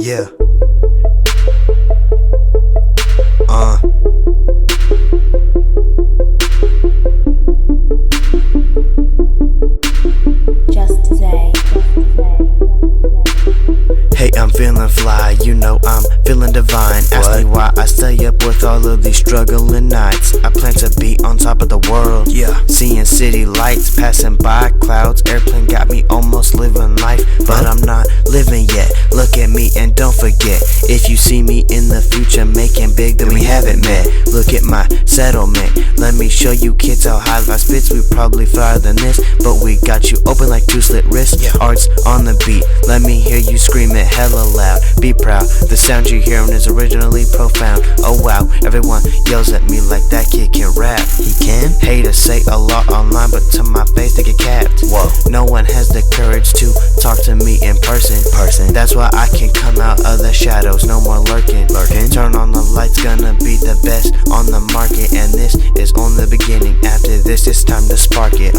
Yeah. Hey, I'm feeling fly, you know I'm feeling divine. Ask me why I stay up with all of these struggling nights. I plan to be on top of the world, yeah. Seeing city lights passing by, clouds, airplane got me almost living life, but I'm not living yet. Look at me and don't forget, if you see me in the future making big, then we haven't met. Look at my settlement, let me show you kids how high life spits. We probably flyer than this, but we got you open like two slit wrists. Arts on the beat, let me hear you scream it hella loud. Be proud, the sound you're hearing is originally profound. Oh wow, everyone yells at me like that kid can rap. He can? Haters say a lot online, but to my face they get capped. Whoa. No one has the courage to talk to me in person. That's why I can come out of the shadows, no more lurking. Turn on the lights, gonna be the best on the market, and this is only the beginning. After this, it's time to spark it.